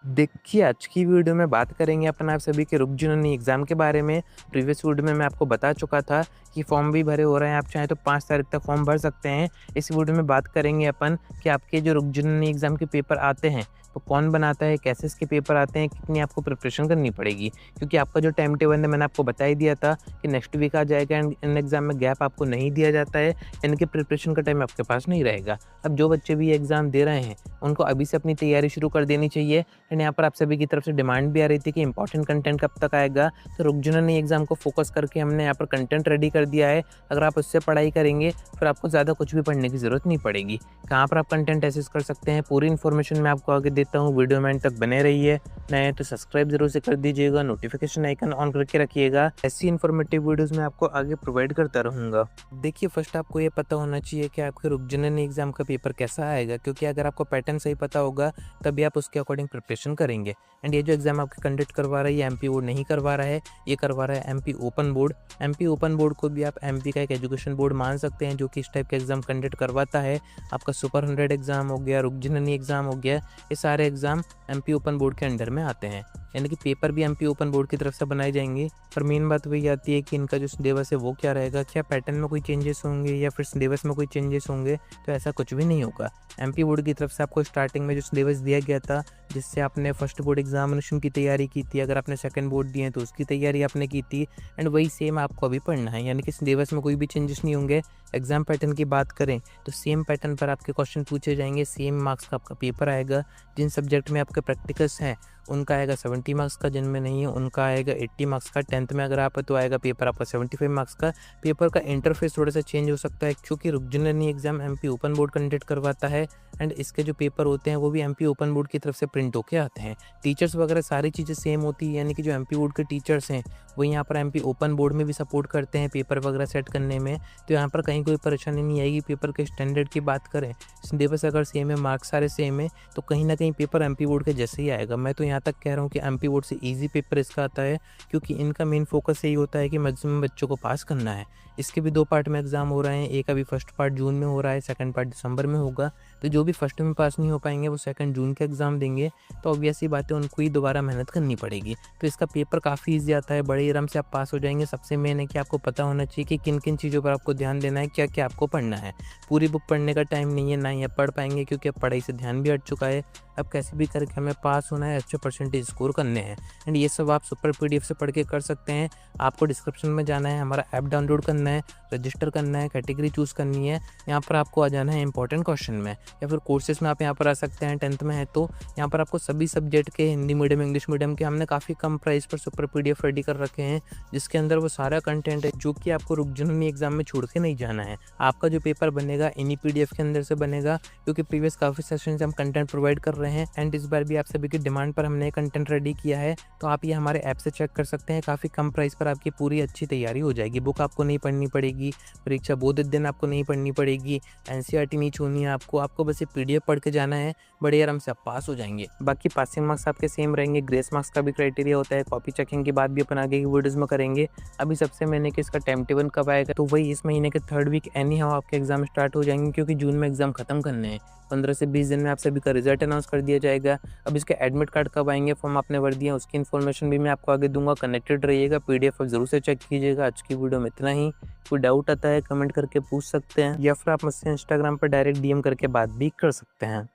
देखिए, आज की वीडियो में बात करेंगे अपन आप सभी के रुक जुनूनी एग्ज़ाम के बारे में। प्रीवियस वीडियो में मैं आपको बता चुका था कि फॉर्म भी भरे हो रहे हैं, आप चाहें तो 5 तारीख तक फॉर्म भर सकते हैं। इस वीडियो में बात करेंगे अपन कि आपके जो रुक जुनूनी एग्ज़ाम के पेपर आते हैं, तो कौन बनाता है, कैसे इसके पेपर आते हैं, कितनी आपको प्रिपरेशन करनी पड़ेगी। क्योंकि आपका जो टाइम टेबल है मैंने आपको बता ही दिया था कि नेक्स्ट वीक आ जाएगा एंड इन एग्ज़ाम में गैप आपको नहीं दिया जाता है, यानी कि प्रिपरेशन का टाइम आपके पास नहीं रहेगा। अब जो बच्चे भी एग्ज़ाम दे रहे हैं, उनको अभी से अपनी तैयारी शुरू कर देनी चाहिए। एंड यहाँ पर आप सभी की तरफ से डिमांड भी आ रही थी कि इंपॉर्टेंट कंटेंट कब तक आएगा, तो रुक जुनूनी एग्ज़ाम को फोकस करके हमने यहाँ पर कंटेंट रेडी कर दिया है। अगर आप उससे पढ़ाई करेंगे फिर आपको ज़्यादा कुछ भी पढ़ने की ज़रूरत नहीं पड़ेगी। कहाँ पर आप कंटेंट एक्सेस कर सकते हैं, पूरी इन्फॉर्मेशन मैं आपको आगे देता हूँ। वीडियो में एंड तक बने रहिए। नए तो सब्सक्राइब जरूर से कर दीजिएगा, नोटिफिकेशन आइकन ऑन करके रखिएगा। ऐसी इन्फॉर्मेटिव वीडियोज़ मैं आपको आगे प्रोवाइड करता रहूँगा। देखिए, फर्स्ट आपको ये पता होना चाहिए कि आपके रुक जुनूनी एग्ज़ाम का पेपर कैसा आएगा, क्योंकि अगर आपको पैटर्न सही पता होगा तभी आप उसके अकॉर्डिंग प्रिपरेशन करेंगे। एंड ये जो एग्ज़ाम आपके कंडक्ट करवा रहा है, ये एमपी बोर्ड नहीं करवा रहा है, ये करवा रहा है MP open board. MP open board को भी आप एमपी का एक एजुकेशन बोर्ड मान सकते हैं, जो कि इस टाइप के एग्ज़ाम कंडक्ट करवाता है। आपका सुपर 100 एग्ज़ाम हो गया, रुक जुनूनी एग्ज़ाम हो गया, ये सारे एग्ज़ाम एमपी ओपन बोर्ड के अंडर में आते हैं। यानी कि पेपर भी एमपी ओपन बोर्ड की तरफ से बनाए जाएंगे। पर मेन बात वही आती है कि इनका जो सिलेबस है वो क्या रहेगा, क्या पैटर्न में कोई चेंजेस होंगे या फिर सिलेबस में कोई चेंजेस होंगे, तो ऐसा कुछ भी नहीं होगा। एमपी बोर्ड की तरफ से आपको स्टार्टिंग में जो सिलेबस दिया गया था, जिससे आपने फर्स्ट बोर्ड एग्जामिनेशन की तैयारी की थी, अगर आपने सेकंड बोर्ड दिए हैं तो उसकी तैयारी आपने की थी, एंड वही सेम आपको अभी पढ़ना है। यानी कि सिलेबस में कोई भी चेंजेस नहीं होंगे। एग्जाम पैटर्न की बात करें तो सेम पैटर्न पर आपके क्वेश्चन पूछे जाएंगे, सेम मार्क्स का आपका पेपर आएगा। जिन सब्जेक्ट में आपके प्रैक्टिकल्स हैं उनका आएगा 70 मार्क्स का, जिनमें नहीं है उनका आएगा 80 मार्क्स का। 10th में अगर आप है तो आएगा पेपर आपका 75 मार्क्स का। पेपर का इंटरफेस थोड़ा सा चेंज हो सकता है, क्योंकि रुक जुनूनी exam MP open board conduct करवाता है एंड इसके जो पेपर होते हैं वो भी एमपी ओपन बोर्ड की तरफ से प्रिंट होके आते हैं। टीचर्स वगैरह सारी चीज़ें सेम होती है, यानी कि जो एमपी बोर्ड के टीचर्स हैं वो यहाँ पर एमपी ओपन बोर्ड में भी सपोर्ट करते हैं पेपर वगैरह सेट करने में। तो यहाँ पर कहीं कोई परेशानी नहीं आएगी। पेपर के स्टैंडर्ड की बात करें, सिलेबस अगर सेम है, मार्क्स सारे सेम है, तो कहीं ना कहीं पेपर एमपी बोर्ड के जैसे ही आएगा। मैं तो यहाँ तक कह रहा हूँ कि एमपी बोर्ड से ईजी पेपर इसका आता है, क्योंकि इनका मेन फोकस यही होता है कि मैक्सिमम बच्चों को पास करना है। इसके भी 2 पार्ट में एग्जाम हो रहे हैं, एक अभी फर्स्ट पार्ट जून में हो रहा है, सेकंड पार्ट दिसंबर में होगा। तो जो भी फर्स्ट में पास नहीं हो पाएंगे वो सेकंड जून के एग्ज़ाम देंगे, तो ऑब्वियस ही बात है उनको ही दोबारा मेहनत करनी पड़ेगी। तो इसका पेपर काफ़ी ईजी आता है, बड़े आराम से आप पास हो जाएंगे। सबसे मेन है कि आपको पता होना चाहिए कि किन किन चीज़ों पर आपको ध्यान देना है, क्या क्या आपको पढ़ना है। पूरी बुक पढ़ने का टाइम नहीं है, ना ही आप पढ़ पाएंगे, क्योंकि अब पढ़ाई से ध्यान भी हट चुका है। अब कैसे भी करके हमें पास होना है, अच्छे परसेंटेज स्कोर करने हैं। एंड ये सब आप सुपर पीडीएफ से पढ़ के कर सकते हैं। आपको डिस्क्रिप्शन में जाना है, हमारा ऐप डाउनलोड करना है, रजिस्टर करना है, कैटेगरी चूज़ करनी है, यहाँ पर आपको आ जाना है इंपॉर्टेंट क्वेश्चन में, या फिर कोर्सेज में आप यहाँ पर आ सकते हैं। 10th में है तो यहाँ पर आपको सभी सब्जेक्ट के, हिंदी मीडियम, इंग्लिश मीडियम के, हमने काफ़ी कम प्राइस पर सुपर पीडीएफ रेडी कर रखे हैं, जिसके अंदर वो सारा कंटेंट है जो कि आपको रुक जुनूनी एग्जाम में छोड़ के नहीं जाना है। आपका जो पेपर बनेगा इन्हीं पीडीएफ के अंदर से बनेगा, क्योंकि प्रीवियस काफ़ी सेशन से हम कंटेंट प्रोवाइड कर रहे हैं एंड इस बार भी आप सभी की डिमांड पर हमने कंटेंट रेडी किया है। तो आप ये हमारे ऐप से चेक कर सकते हैं। काफ़ी कम प्राइस पर आपकी पूरी अच्छी तैयारी हो जाएगी। बुक आपको नहीं पढ़नी पड़ेगी, परीक्षा बोध दिन आपको नहीं पढ़नी पड़ेगी, एनसीईआरटी नहीं छूनी है आपको बस ये पीडीएफ पढ़ के जाना है, बड़े आराम से आप पास हो जाएंगे। बाकी पासिंग मार्क्स आपके सेम रहेंगे, ग्रेस मार्क्स का भी क्राइटेरिया होता है। कॉपी चेकिंग की बात भी अपन आगे की वीडियोस में करेंगे। अभी सबसे मैंने कि इसका टाइम टेबल कब आएगा, तो वही इस महीने के 3rd वीक एनी हाउ आपके एग्जाम स्टार्ट हो जाएंगे, क्योंकि जून में एग्जाम खत्म करने हैं। 15 से 20 दिन में आप सभी का रिजल्ट अनाउंस कर दिया जाएगा। अब इसके एडमिट कार्ड कब आएंगे, फॉर्म आपने भर दिया, उसकी इन्फॉर्मेशन भी मैं आपको आगे दूंगा। कनेक्टेड रहिएगा, पीडीएफ जरूर से चेक कीजिएगा। आज की वीडियो में इतना ही। कोई डाउट आता है कमेंट करके पूछ सकते हैं, या फिर आप मुझसे इंस्टाग्राम पर डायरेक्ट डीएम करके बात भी कर सकते हैं।